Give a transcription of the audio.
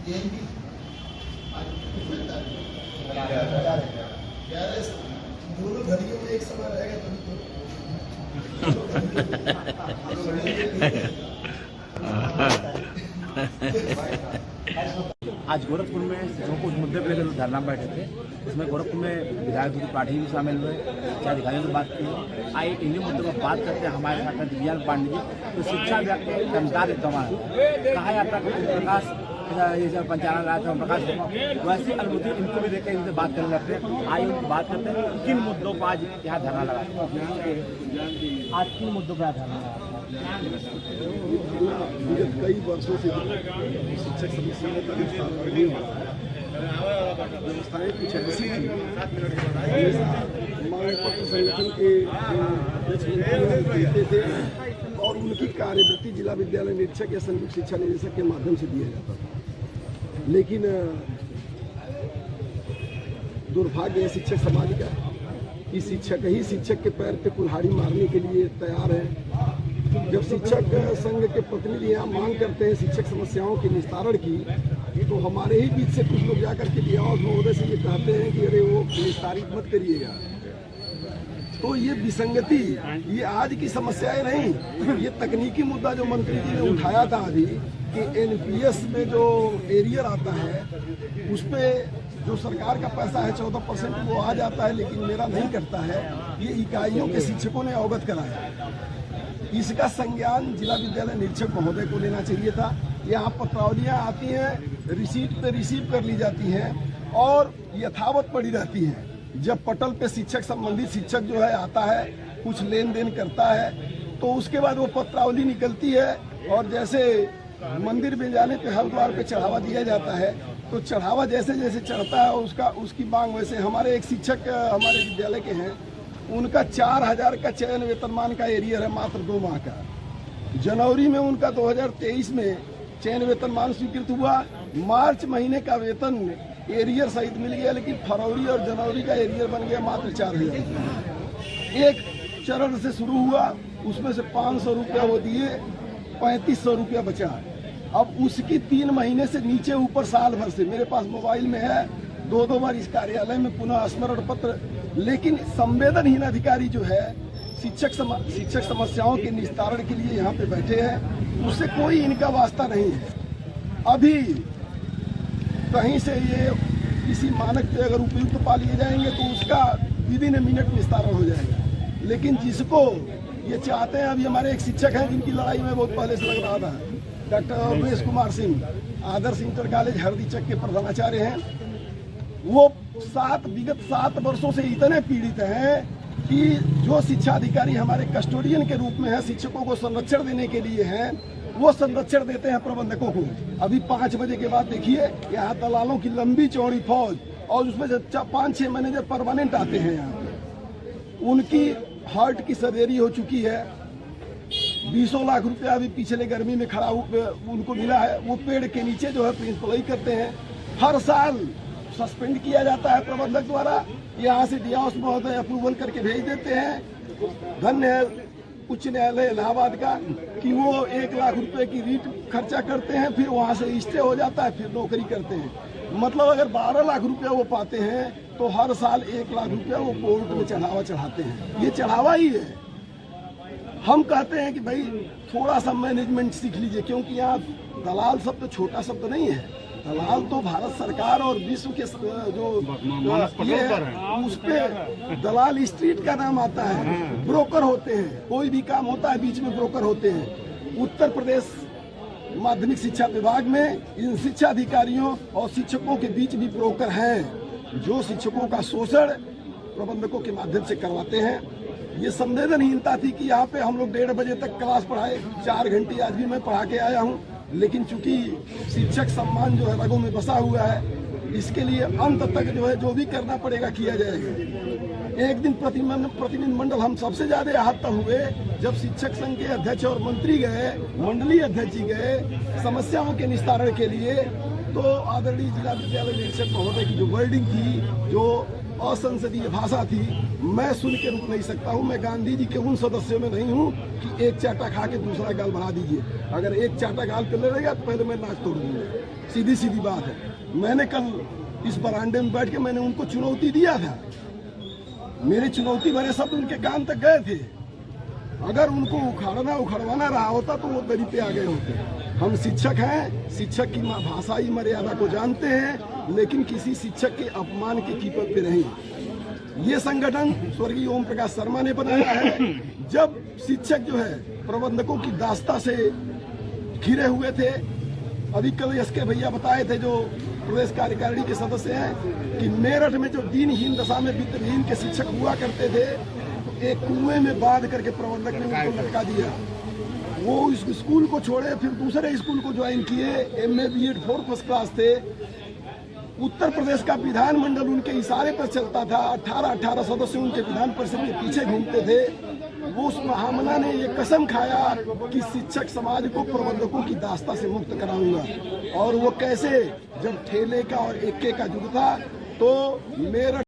दोनों घड़ियों में एक समय रहेगा तभी आज गोरखपुर में जो कुछ मुद्दे पर लेकर धरना बैठे थे, उसमें गोरखपुर में विधायक की पार्टी भी शामिल हुए, शिक्षा अधिकारियों से बात की। आइए इन्हीं मुद्दों पर बात करते हैं। हमारे साथ दिव्यांग पांडे जी, तो शिक्षा विभाग के दमदार इस्तेमाल कहा जाता है प्रकाश ये सब पंचायत राज प्रकाश वैसे अनुमति इनको भी देकर इनसे बात करने लगते हैं। आइए उनकी बात करते हैं किन मुद्दों पर आज यहाँ धरना लगा। आज किन मुद्दों पर धरना लगा? विगत कई वर्षों से शिक्षक समस्याओं का निस्तारण नहीं हो रहा है। व्यवस्थाएं कुछ ऐसी थी, मांग पत्र संगठन के अध्यक्ष देते थे और उनकी कार्यवृत्ति जिला विद्यालय निरीक्षक या संयुक्त शिक्षा निदेशक के माध्यम से दिया जाता था। लेकिन दुर्भाग्य है शिक्षक समाज का कि शिक्षक ही शिक्षक के पैर पे कुल्हाड़ी मारने के लिए तैयार है। जब शिक्षक संघ के प्रतिनिधि यहाँ मांग करते हैं शिक्षक समस्याओं के निस्तारण की, तो हमारे ही बीच से कुछ लोग जाकर के डियास महोदय से ये कहते हैं कि अरे वो निस्तारित मत करिएगा। तो ये विसंगति, ये आज की समस्याएं नहीं, ये तकनीकी मुद्दा जो मंत्री जी ने उठाया था अभी कि एनपीएस में जो एरियर आता है उस पर जो सरकार का पैसा है 14% वो आ जाता है, लेकिन मेरा नहीं करता है। ये इकाइयों के शिक्षकों ने अवगत कराया। इसका संज्ञान जिला विद्यालय निरीक्षक महोदय को लेना चाहिए था। यहाँ पत्रावलियाँ आती हैं, रिसीट पे रिसीव कर ली जाती हैं और यथावत पड़ी रहती हैं। जब पटल पे शिक्षक संबंधित शिक्षक जो है आता है, कुछ लेन देन करता है, तो उसके बाद वो पत्रावली निकलती है और जैसे मंदिर में जाने पे हरद्वार पे चढ़ावा दिया जाता है, तो चढ़ावा जैसे जैसे चढ़ता है उसकी मांग वैसे। हमारे एक शिक्षक हमारे विद्यालय के हैं, उनका 4000 का चयन वेतनमान का एरियर है मात्र 2 माह का। जनवरी में उनका 2023 में चयन वेतनमान स्वीकृत हुआ। मार्च महीने का वेतन एरियर सहित मिल गया, लेकिन फरवरी और जनवरी का एरियर बन गया मात्र 4000। एक चरण से शुरू हुआ, उसमें से 500 रुपया वो दिए, 3500 रुपया बचा। अब उसकी 3 महीने से नीचे ऊपर साल भर से मेरे पास मोबाइल में है, 2 बार इस कार्यालय में पुनः स्मरण पत्र। लेकिन संवेदनहीन अधिकारी जो है शिक्षक समस्याओं के निस्तारण के लिए यहाँ पे बैठे हैं, उससे कोई इनका वास्ता नहीं है। अभी कहीं से ये किसी मानक पे अगर उपयुक्त पा लिए जाएंगे तो उसका विदिन मिनट निस्तारण हो जाएगा। लेकिन जिसको ये चाहते हैं, अभी हमारे एक शिक्षक हैं जिनकी लड़ाई में बहुत पहले से लग रहा था, डॉक्टर उमेश कुमार सिंह, आदर्श इंटर कॉलेज हरदीचक के प्रधानाचार्य हैं। वो विगत 7 वर्षों से इतने पीड़ित हैं कि जो शिक्षा अधिकारी हमारे कस्टोडियन के रूप में है, शिक्षकों को संरक्षण देने के लिए हैं, वो संरक्षण देते हैं प्रबंधकों को। अभी 5 बजे के बाद देखिए यहाँ दलालों की लंबी चौड़ी फौज और उसमें से 5-6 मैनेजर परमानेंट आते हैं यहाँ पे। उनकी हार्ट की सर्जरी हो चुकी है, 20 लाख रुपया अभी पिछले गर्मी में खड़ा उनको मिला है। वो पेड़ के नीचे जो है प्रिंसिपल ही करते हैं। हर साल सस्पेंड किया जाता है प्रबंधक द्वारा। यहाँ से डियास महोदय अप्रूवल करके भेज देते हैं। धन्य है उच्च न्यायालय इलाहाबाद का कि वो 1 लाख रुपए की रीट खर्चा करते हैं, फिर वहाँ से स्टे हो जाता है, फिर नौकरी करते हैं। मतलब अगर 12 लाख रुपया वो पाते हैं तो हर साल 1 लाख रुपया वो कोर्ट में चढ़ावा चढ़ाते हैं। ये चढ़ावा ही है। हम कहते हैं कि भाई थोड़ा सा मैनेजमेंट सीख लीजिए, क्योंकि यहाँ दलाल शब्द छोटा शब्द नहीं है। दलाल तो भारत सरकार और विश्व के जो ये उस पे दलाल स्ट्रीट का नाम आता है। ब्रोकर होते हैं, कोई भी काम होता है बीच में ब्रोकर होते हैं। उत्तर प्रदेश माध्यमिक शिक्षा विभाग में इन शिक्षा अधिकारियों और शिक्षकों के बीच भी ब्रोकर हैं, जो शिक्षकों का शोषण प्रबंधकों के माध्यम से करवाते हैं। ये संवेदनहीनता थी कि यहाँ पे हम लोग 1:30 बजे तक क्लास पढ़ाए, 4 घंटे आज भी मैं पढ़ा के आया हूँ। लेकिन चूंकि शिक्षक सम्मान जो है रगों में बसा हुआ है, इसके लिए अंत तक जो है जो भी करना पड़ेगा किया जाएगा। एक दिन प्रतिनिधिमंडल हम सबसे ज्यादा आहत तब हुए जब शिक्षक संघ के अध्यक्ष और मंत्री गए, मंडलीय अध्यक्ष जी गए समस्याओं के निस्तारण के लिए। तो आदरणीय जिला विद्यालय निरीक्षक महोदय की जो वर्डिंग थी, जो असंसदीय भाषा थी, मैं सुन के रुक नहीं सकता हूँ। मैं गांधी जी के उन सदस्यों में नहीं हूँ कि एक चाटा खा के दूसरा गाल बढ़ा दीजिए। अगर एक चाटा गाल पे लड़ेगा तो पहले मैं नाक तोड़ दूंगा। सीधी सीधी बात है। मैंने कल इस बरामदे में बैठ के मैंने उनको चुनौती दिया था, मेरी चुनौती भरे शब्द उनके कान तक गए थे। अगर उनको उखड़वाना रहा होता तो वो दरी पे आ गए होते। हम शिक्षक हैं, शिक्षक की भाषाई मर्यादा को जानते हैं, लेकिन किसी शिक्षक के अपमान की कीमत पे नहीं। ये संगठन स्वर्गीय ओम प्रकाश शर्मा ने बनाया है। जब शिक्षक जो है प्रबंधकों की दास्ता से घिरे हुए थे, अभी कल एसके भैया बताए थे जो प्रदेश कार्यकारिणी के सदस्य हैं कि मेरठ में जो दीनहीन दशा में वित्तहीन के शिक्षक हुआ करते थे, एक कुएं में बांध करके प्रबंधक ने उनको लटका दिया। वो इस स्कूल को छोड़े, फिर दूसरे स्कूल को ज्वाइन किए। MA BEd 4 फर्स्ट क्लास थे। उत्तर प्रदेश का विधानमंडल उनके इशारे पर चलता था। 18 सदस्य उनके विधान परिषद के पीछे घूमते थे। वो उस महामना ने ये कसम खाया कि शिक्षक समाज को प्रबंधकों की दास्ता से मुक्त कराऊंगा। और वो कैसे, जब ठेले का और एक्के का युग था तो मेरठ